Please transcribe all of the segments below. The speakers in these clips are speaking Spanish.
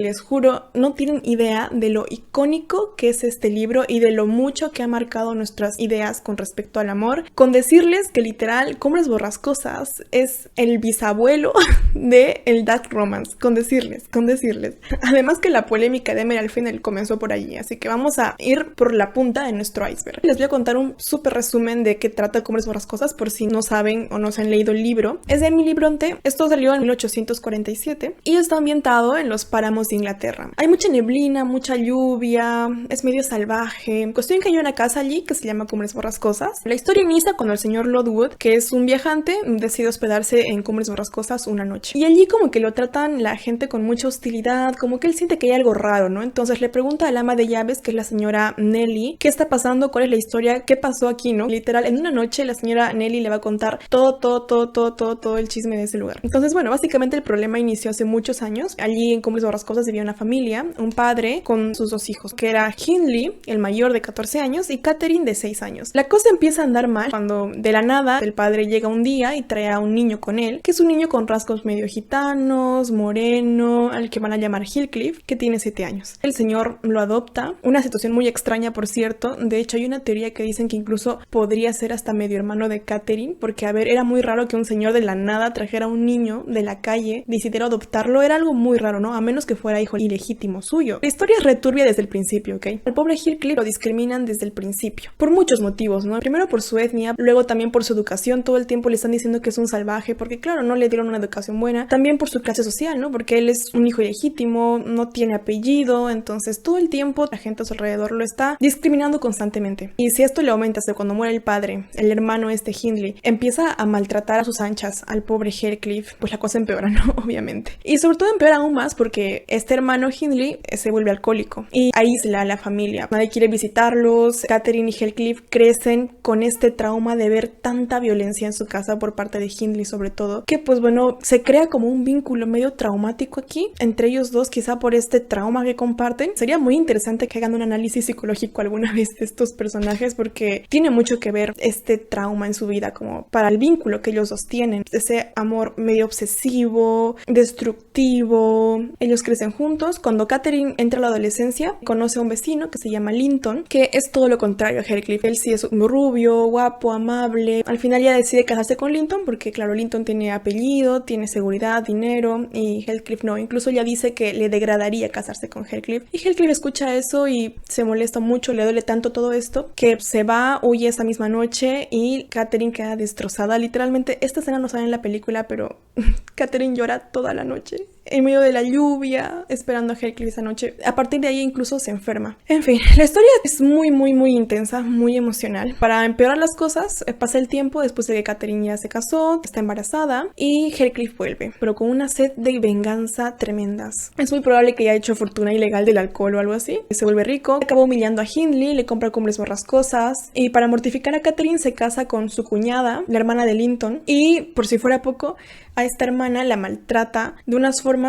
Les juro, no tienen idea de lo icónico que es este libro y de lo mucho que ha marcado nuestras ideas con respecto al amor. Con decirles que literal, Cumbres Borrascosas es el bisabuelo de el dark romance. Con decirles. Además que la polémica de Emerald Fennell comenzó por allí, así que vamos a ir por la punta de nuestro iceberg. Les voy a contar un súper resumen de qué trata Cumbres Borrascosas por si no saben o no se han leído el libro. Es de Emily Bronte, esto salió en 1847 y está ambientado en los páramos de Inglaterra. Hay mucha neblina, mucha lluvia, es medio salvaje. Cuestión que hay una casa allí que se llama Cumbres Borrascosas. La historia inicia cuando el señor Lodwood, que es un viajante, decide hospedarse en Cumbres Borrascosas una noche. Y allí como que lo tratan la gente con mucha hostilidad, como que él siente que hay algo raro, ¿no? Entonces le pregunta al ama de llaves, que es la señora Nelly, ¿qué está pasando? ¿Cuál es la historia? ¿Qué pasó aquí, no? Literal, en una noche la señora Nelly le va a contar todo el chisme de ese lugar. Entonces, bueno, básicamente el problema inició hace muchos años. Allí en Cumbres Borrascosas vivía una familia, un padre con sus dos hijos, que era Hindley, el mayor de 14 años, y Catherine de 6 años. La cosa empieza a andar mal cuando de la nada el padre llega un día y trae a un niño con él, que es un niño con rasgos medio gitanos, moreno, al que van a llamar Heathcliff, que tiene 7 años. El señor lo adopta, una situación muy extraña, por cierto. De hecho, hay una teoría que dicen que incluso podría ser hasta medio hermano de Catherine, porque a ver, era muy raro que un señor de la nada trajera a un niño de la calle, decidiera adoptarlo, era algo muy raro, ¿no? A menos que fuera hijo ilegítimo suyo. La historia es returbia desde el principio, ¿ok? Al pobre Heathcliff lo discriminan desde el principio, por muchos motivos, ¿no? Primero por su etnia, luego también por su educación, todo el tiempo le están diciendo que es un salvaje, porque claro, no le dieron una educación buena, también por su clase social, ¿no? Porque él es un hijo ilegítimo, no tiene apellido, entonces todo el tiempo la gente a su alrededor lo está discriminando constantemente. Y si esto le aumenta hasta cuando muere el padre, el hermano Hindley, empieza a maltratar a sus anchas al pobre Heathcliff, pues la cosa empeora, ¿no? Obviamente. Y sobre todo empeora aún más porque este hermano Hindley se vuelve alcohólico y aísla a la familia. Nadie quiere visitarlos. Catherine y Heathcliff crecen con este trauma de ver tanta violencia en su casa por parte de Hindley sobre todo, que pues bueno, se crea como un vínculo medio traumático aquí entre ellos dos, quizá por este trauma que comparten. Sería muy interesante que hagan un análisis psicológico alguna vez de estos personajes porque tiene mucho que ver este trauma en su vida como para el vínculo que ellos dos tienen. Ese amor medio obsesivo, destructivo. Ellos crecen juntos. Cuando Catherine entra a la adolescencia, conoce a un vecino que se llama Linton, que es todo lo contrario a Heathcliff. Él sí es un rubio, guapo, amable. Al final ya decide casarse con Linton porque claro, Linton tiene apellido, tiene seguridad, dinero y Heathcliff no. Incluso ya dice que le degradaría casarse con Heathcliff. Y Heathcliff escucha eso y se molesta mucho, le duele tanto todo esto que se va, huye esa misma noche y Catherine queda destrozada. Literalmente, esta escena no sale en la película, pero Catherine llora toda la noche en medio de la lluvia, esperando a Heathcliff esa noche. A partir de ahí incluso se enferma. En fin, la historia es muy intensa, muy emocional. Para empeorar las cosas, pasa el tiempo después de que Catherine ya se casó, está embarazada y Heathcliff vuelve, pero con una sed de venganza tremendas. Es muy probable que haya hecho fortuna ilegal del alcohol o algo así. Se vuelve rico, acabó humillando a Hindley, le compra Cumbres Borrascosas y para mortificar a Catherine se casa con su cuñada, la hermana de Linton, y por si fuera poco, a esta hermana la maltrata de unas formas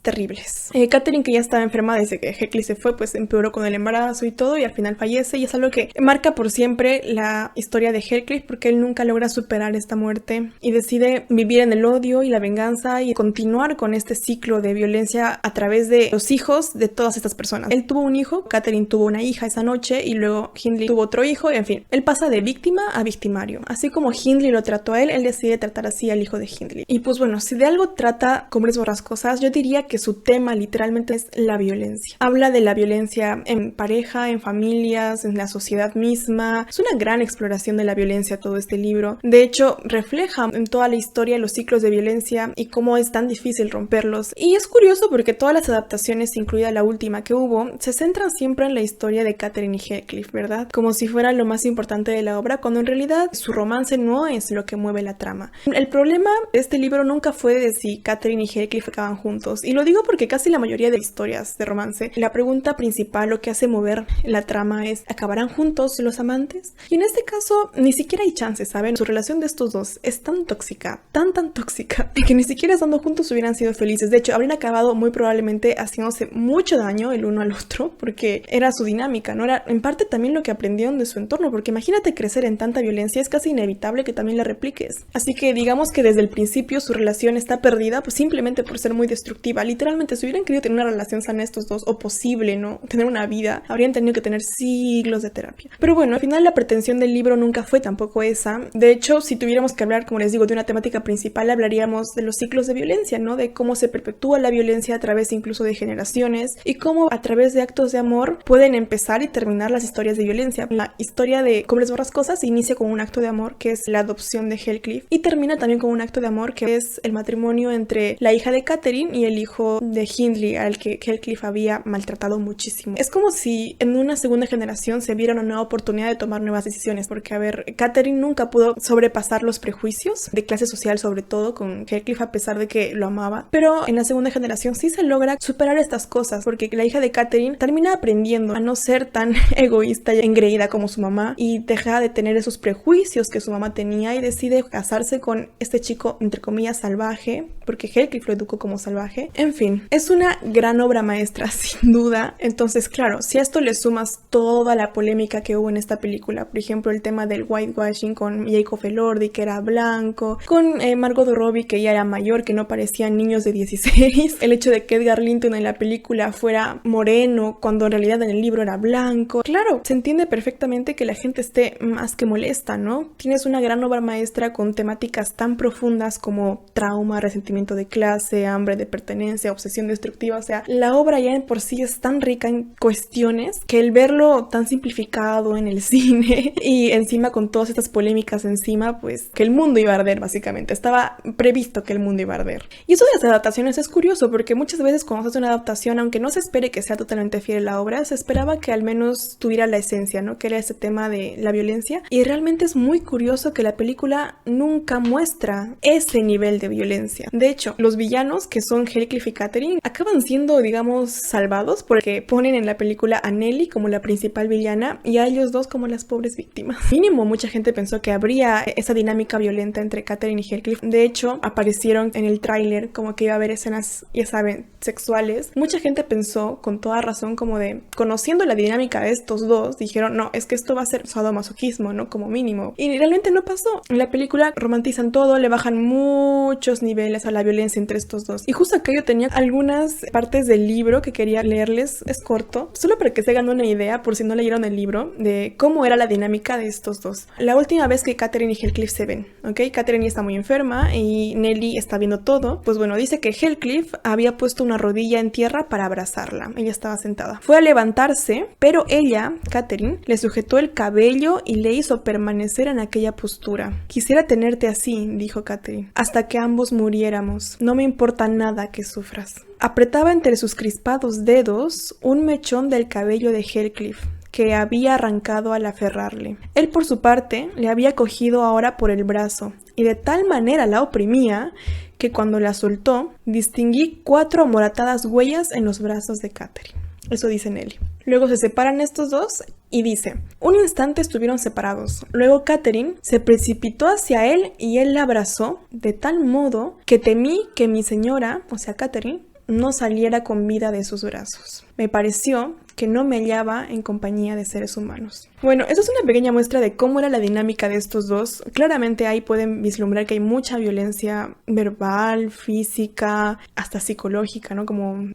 terribles. Catherine, que ya estaba enferma desde que Heathcliff se fue, pues empeoró con el embarazo y todo y al final fallece y es algo que marca por siempre la historia de Heathcliff porque él nunca logra superar esta muerte y decide vivir en el odio y la venganza y continuar con este ciclo de violencia a través de los hijos de todas estas personas. Él tuvo un hijo, Catherine tuvo una hija esa noche y luego Hindley tuvo otro hijo y en fin, él pasa de víctima a victimario. Así como Hindley lo trató a él, él decide tratar así al hijo de Hindley. Y pues bueno, si de algo trata Cumbres Borrascosas, yo diría que su tema literalmente es la violencia. Habla de la violencia en pareja, en familias, en la sociedad misma. Es una gran exploración de la violencia todo este libro. De hecho, refleja en toda la historia los ciclos de violencia y cómo es tan difícil romperlos. Y es curioso porque todas las adaptaciones, incluida la última que hubo, se centran siempre en la historia de Catherine y Heathcliff, ¿verdad? Como si fuera lo más importante de la obra, cuando en realidad su romance no es lo que mueve la trama. El problema de este libro nunca fue de si Catherine y Heathcliff acaban juntos. Y lo digo porque casi la mayoría de historias de romance, la pregunta principal, lo que hace mover la trama es, ¿acabarán juntos los amantes? Y en este caso, ni siquiera hay chances, ¿saben? Su relación de estos dos es tan tóxica, tan tóxica, que ni siquiera estando juntos hubieran sido felices. De hecho, habrían acabado muy probablemente haciéndose mucho daño el uno al otro, porque era su dinámica, ¿no? Era en parte también lo que aprendieron de su entorno, porque imagínate crecer en tanta violencia, es casi inevitable que también la repliques. Así que digamos que desde el principio su relación está perdida, pues simplemente por ser muy destructiva. Literalmente, si hubieran querido tener una relación sana estos dos, o posible, ¿no? Tener una vida, habrían tenido que tener siglos de terapia. Pero bueno, al final la pretensión del libro nunca fue tampoco esa. De hecho, si tuviéramos que hablar, como les digo, de una temática principal, hablaríamos de los ciclos de violencia, ¿no? De cómo se perpetúa la violencia a través incluso de generaciones y cómo a través de actos de amor pueden empezar y terminar las historias de violencia. La historia de Cómo les borrascosas inicia con un acto de amor que es la adopción de Heathcliff y termina también con un acto de amor que es el matrimonio entre la hija de Catherine y el hijo de Hindley, al que Heathcliff había maltratado muchísimo. Es como si en una segunda generación se viera una nueva oportunidad de tomar nuevas decisiones, porque a ver, Catherine nunca pudo sobrepasar los prejuicios de clase social, sobre todo con Heathcliff, a pesar de que lo amaba, pero en la segunda generación sí se logra superar estas cosas, porque la hija de Catherine termina aprendiendo a no ser tan egoísta y engreída como su mamá y deja de tener esos prejuicios que su mamá tenía y decide casarse con este chico, entre comillas, salvaje, porque Heathcliff lo educó como salvaje. En fin, es una gran obra maestra, sin duda. Entonces, claro, si a esto le sumas toda la polémica que hubo en esta película, por ejemplo, el tema del whitewashing con Jacob Elordi, que era blanco, con Margot Robbie, que ya era mayor, que no parecían niños de 16, el hecho de que Edgar Linton en la película fuera moreno, cuando en realidad en el libro era blanco. Claro, se entiende perfectamente que la gente esté más que molesta, ¿no? Tienes una gran obra maestra con temáticas tan profundas como trauma, resentimiento de clase, hambre de pertenencia, obsesión destructiva. O sea, la obra ya en por sí es tan rica en cuestiones que el verlo tan simplificado en el cine y encima con todas estas polémicas encima, pues que el mundo iba a arder básicamente. Estaba previsto que el mundo iba a arder. Y eso de las adaptaciones es curioso porque muchas veces cuando se hace una adaptación, aunque no se espere que sea totalmente fiel a la obra, se esperaba que al menos tuviera la esencia, ¿no? Que era ese tema de la violencia. Y realmente es muy curioso que la película nunca muestra ese nivel de violencia. De hecho, los villanos, que son Heathcliff y Catherine, acaban siendo, digamos, salvados porque ponen en la película a Nellie como la principal villana y a ellos dos como las pobres víctimas. Mínimo, mucha gente pensó que habría esa dinámica violenta entre Catherine y Heathcliff. De hecho, aparecieron en el tráiler como que iba a haber escenas, ya saben, sexuales. Mucha gente pensó, con toda razón, como de, conociendo la dinámica de estos dos, dijeron, no, es que esto va a ser sadomasoquismo, ¿no? Como mínimo. Y realmente no pasó. En la película romantizan todo, le bajan muchos niveles a la violencia entre estos dos. Y justo acá yo tenía algunas partes del libro que quería leerles. Es corto, solo para que se hagan una idea, por si no leyeron el libro, de cómo era la dinámica de estos dos. La última vez que Catherine y Heathcliff se ven, ¿ok? Catherine está muy enferma y Nellie está viendo todo. Pues bueno, dice que Heathcliff había puesto una rodilla en tierra para abrazarla. Ella estaba sentada. Fue a levantarse, pero ella, Catherine, le sujetó el cabello y le hizo permanecer en aquella postura. Quisiera tenerte así, dijo Catherine, hasta que ambos muriéramos. No me importa nada que sufras. Apretaba entre sus crispados dedos un mechón del cabello de Heathcliff, que había arrancado al aferrarle. Él, por su parte, le había cogido ahora por el brazo, y de tal manera la oprimía que cuando la soltó, distinguí 4 amoratadas huellas en los brazos de Catherine. Eso dice Nellie. Luego se separan estos dos y dice, un instante estuvieron separados. Luego Catherine se precipitó hacia él y él la abrazó de tal modo que temí que mi señora, o sea Catherine, no saliera con vida de sus brazos. Me pareció que no me hallaba en compañía de seres humanos. Bueno, eso es una pequeña muestra de cómo era la dinámica de estos dos. Claramente ahí pueden vislumbrar que hay mucha violencia verbal, física, hasta psicológica, ¿no? Como...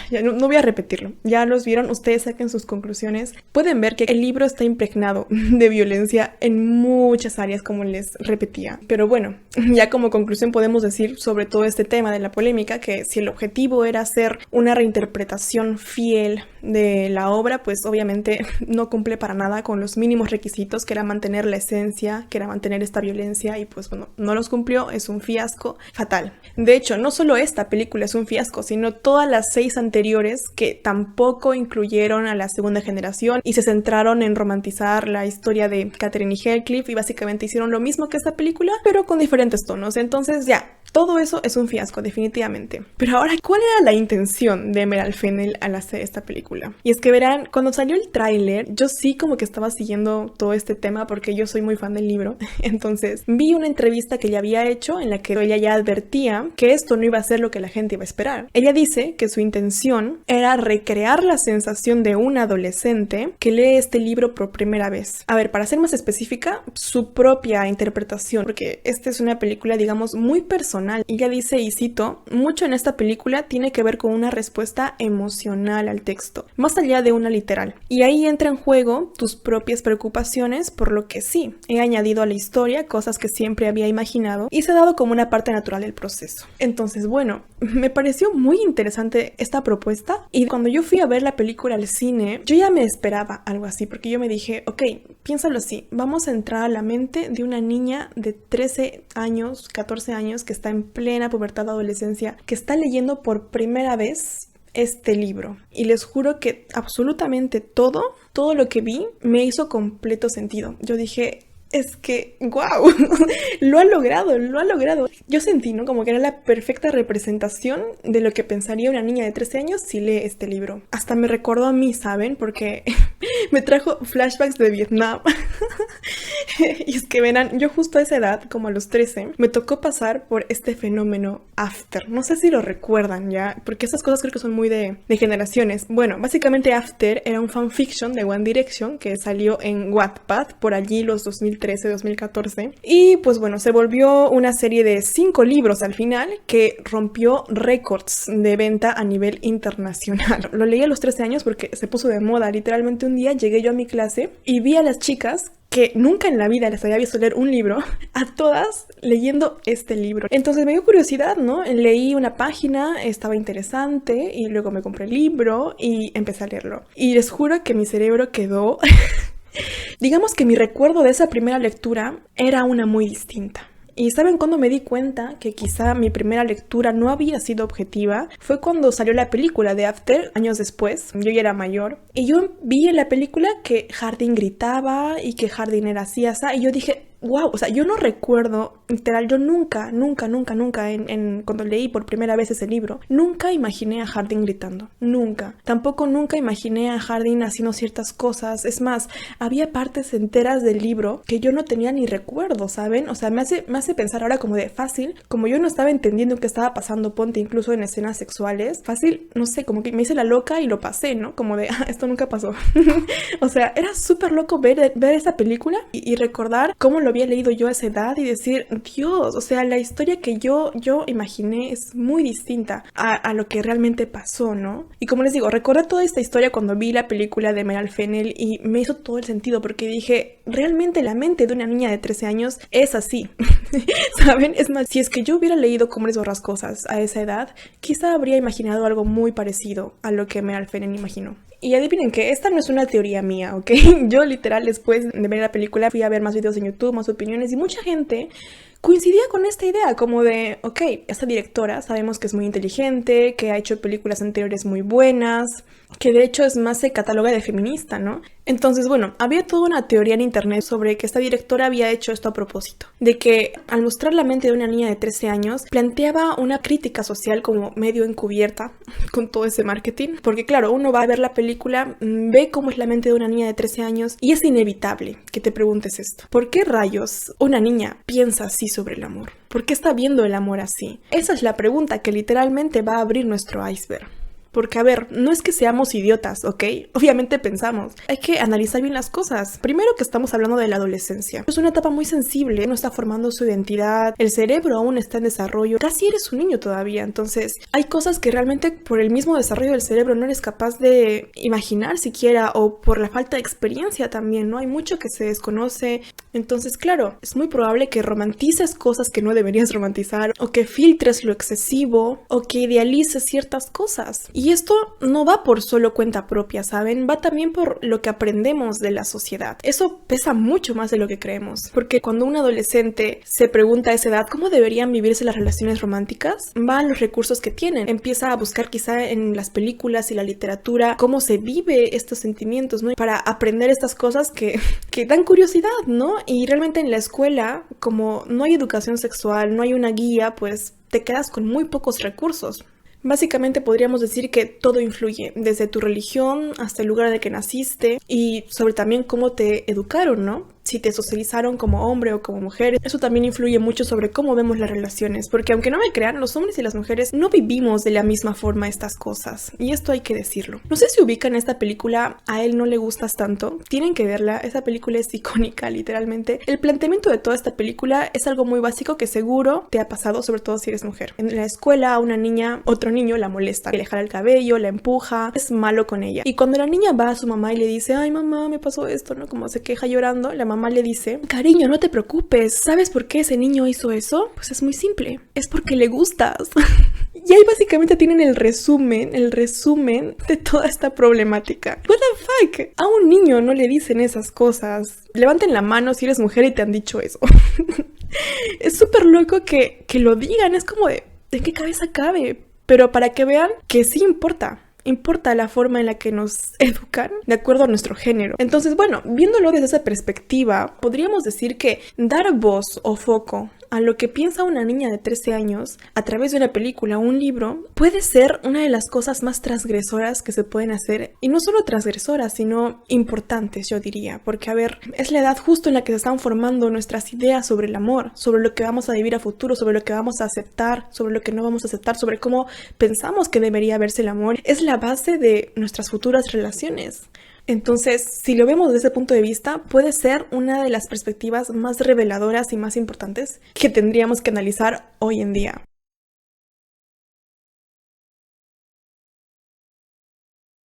Ya no voy a repetirlo, ya los vieron, ustedes saquen sus conclusiones. Pueden ver que el libro está impregnado de violencia en muchas áreas, como les repetía. Pero bueno, ya como conclusión podemos decir sobre todo este tema de la polémica, que si el objetivo era hacer una reinterpretación fiel de la obra, pues obviamente no cumple para nada con los mínimos requisitos, que era mantener la esencia, que era mantener esta violencia, y pues bueno, no los cumplió, es un fiasco fatal. De hecho, no solo esta película es un fiasco, sino todas las 6 anteriores que tampoco incluyeron a la segunda generación y se centraron en romantizar la historia de Catherine y Heathcliff y básicamente hicieron lo mismo que esta película, pero con diferentes tonos. Entonces ya, todo eso es un fiasco, definitivamente. Pero ahora, ¿cuál era la intención de Emerald Fennell al hacer esta película? Y es que verán, cuando salió el tráiler, yo sí como que estaba siguiendo todo este tema porque yo soy muy fan del libro. Entonces, vi una entrevista que ella había hecho en la que ella ya advertía que esto no iba a ser lo que la gente iba a esperar. Ella dice que su intención era recrear la sensación de un adolescente que lee este libro por primera vez. A ver, para ser más específica, su propia interpretación, porque esta es una película, digamos, muy personal personal. Y ella dice, y cito, mucho en esta película tiene que ver con una respuesta emocional al texto, más allá de una literal. Y ahí entra en juego tus propias preocupaciones, por lo que sí, he añadido a la historia cosas que siempre había imaginado y se ha dado como una parte natural del proceso. Entonces, bueno, me pareció muy interesante esta propuesta y cuando yo fui a ver la película al cine, yo ya me esperaba algo así, porque yo me dije, ok, piénsalo así, vamos a entrar a la mente de una niña de 13 años, 14 años, que está en plena pubertad, adolescencia, que está leyendo por primera vez este libro. Y les juro que absolutamente todo lo que vi me hizo completo sentido. Yo dije, es que, wow, lo ha logrado. Yo sentí, ¿no? Como que era la perfecta representación de lo que pensaría una niña de 13 años si lee este libro. Hasta me recordó a mí, ¿saben? Porque me trajo flashbacks de Vietnam. Y es que verán, yo justo a esa edad, como a los 13, me tocó pasar por este fenómeno After. No sé si lo recuerdan ya, porque esas cosas creo que son muy de generaciones. Bueno, básicamente After era un fanfiction de One Direction que salió en Wattpad por allí los 2013, 2014. Y pues bueno, se volvió una serie de 5 libros al final que rompió récords de venta a nivel internacional. Lo leí a los 13 años porque se puso de moda. Literalmente un día llegué yo a mi clase y vi a las chicas que nunca en la vida les había visto leer un libro, a todas leyendo este libro. Entonces me dio curiosidad, ¿no? Leí una página, estaba interesante y luego me compré el libro y empecé a leerlo. Y les juro que mi cerebro quedó... Digamos que mi recuerdo de esa primera lectura era una muy distinta. Y ¿saben cuándo me di cuenta que quizá mi primera lectura no había sido objetiva? Fue cuando salió la película de After, años después. Yo ya era mayor. Y yo vi en la película que Hardin gritaba y que Hardin era así, y yo dije... wow, o sea, yo no recuerdo, literal, yo nunca, cuando leí por primera vez ese libro, nunca imaginé a Hardin gritando, nunca. Tampoco nunca imaginé a Hardin haciendo ciertas cosas. Es más, había partes enteras del libro que yo no tenía ni recuerdo, ¿saben? O sea, me hace pensar ahora como de fácil, como yo no estaba entendiendo qué estaba pasando, ponte incluso en escenas sexuales, fácil, no sé, como que me hice la loca y lo pasé, ¿no? Como de, esto nunca pasó. O sea, era súper loco ver esa película y recordar cómo lo había leído yo a esa edad y decir, Dios, o sea, la historia que yo imaginé es muy distinta a lo que realmente pasó, ¿no? Y como les digo, recordé toda esta historia cuando vi la película de Meryl Fennell y me hizo todo el sentido porque dije, realmente la mente de una niña de 13 años es así, ¿saben? Es más, si es que yo hubiera leído Cumbres Borrascosas a esa edad, quizá habría imaginado algo muy parecido a lo que Meryl Fennell imaginó. Y adivinen que esta no es una teoría mía, ¿ok? Yo literal después de ver la película fui a ver más videos en YouTube, más opiniones y mucha gente coincidía con esta idea como de, ok, esta directora sabemos que es muy inteligente, que ha hecho películas anteriores muy buenas, que de hecho es más se cataloga de feminista, ¿no? Entonces, bueno, había toda una teoría en internet sobre que esta directora había hecho esto a propósito, de que al mostrar la mente de una niña de 13 años, planteaba una crítica social como medio encubierta con todo ese marketing, porque claro, uno va a ver la película, ve cómo es la mente de una niña de 13 años y es inevitable que te preguntes esto. ¿Por qué rayos una niña piensa así sobre el amor? ¿Por qué está viendo el amor así? Esa es la pregunta que literalmente va a abrir nuestro iceberg. Porque, a ver, no es que seamos idiotas, ¿ok? Obviamente pensamos. Hay que analizar bien las cosas. Primero que estamos hablando de la adolescencia. Es una etapa muy sensible, uno está formando su identidad, el cerebro aún está en desarrollo. Casi eres un niño todavía, entonces hay cosas que realmente por el mismo desarrollo del cerebro no eres capaz de imaginar siquiera o por la falta de experiencia también, ¿no? Hay mucho que se desconoce. Entonces, claro, es muy probable que romantices cosas que no deberías romantizar o que filtres lo excesivo o que idealices ciertas cosas. Y esto no va por solo cuenta propia, ¿saben? Va también por lo que aprendemos de la sociedad. Eso pesa mucho más de lo que creemos. Porque cuando un adolescente se pregunta a esa edad cómo deberían vivirse las relaciones románticas, va a los recursos que tienen. Empieza a buscar quizá en las películas y la literatura cómo se vive estos sentimientos, ¿no? Para aprender estas cosas que dan curiosidad, ¿no? Y realmente en la escuela, como no hay educación sexual, no hay una guía, pues te quedas con muy pocos recursos. Básicamente podríamos decir que todo influye, desde tu religión hasta el lugar en el que naciste y sobre también cómo te educaron, ¿no? si te socializaron como hombre o como mujer. Eso también influye mucho sobre cómo vemos las relaciones, porque aunque no me crean, los hombres y las mujeres no vivimos de la misma forma estas cosas, y esto hay que decirlo. No sé si ubican esta película A él no le gustas tanto, tienen que verla, esa película es icónica literalmente. El planteamiento de toda esta película es algo muy básico que seguro te ha pasado, sobre todo si eres mujer. En la escuela a una niña, otro niño la molesta, le jala el cabello, la empuja, es malo con ella. Y cuando la niña va a su mamá y le dice, ay mamá, me pasó esto, ¿no? Como se queja llorando, la mamá le dice, cariño, no te preocupes, ¿sabes por qué ese niño hizo eso? Pues es muy simple, es porque le gustas. Y ahí básicamente tienen el resumen de toda esta problemática. What the fuck? A un niño no le dicen esas cosas. Levanten la mano si eres mujer y te han dicho eso. Es súper loco que lo digan, es como de, ¿en qué cabeza cabe? Pero para que vean que sí importa. Importa la forma en la que nos educan de acuerdo a nuestro género. Entonces, bueno, viéndolo desde esa perspectiva, podríamos decir que dar voz o foco a lo que piensa una niña de 13 años a través de una película o un libro puede ser una de las cosas más transgresoras que se pueden hacer. Y no solo transgresoras, sino importantes, yo diría. Porque, a ver, es la edad justo en la que se están formando nuestras ideas sobre el amor, sobre lo que vamos a vivir a futuro, sobre lo que vamos a aceptar, sobre lo que no vamos a aceptar, sobre cómo pensamos que debería verse el amor. Es la base de nuestras futuras relaciones. Entonces, si lo vemos desde ese punto de vista, puede ser una de las perspectivas más reveladoras y más importantes que tendríamos que analizar hoy en día.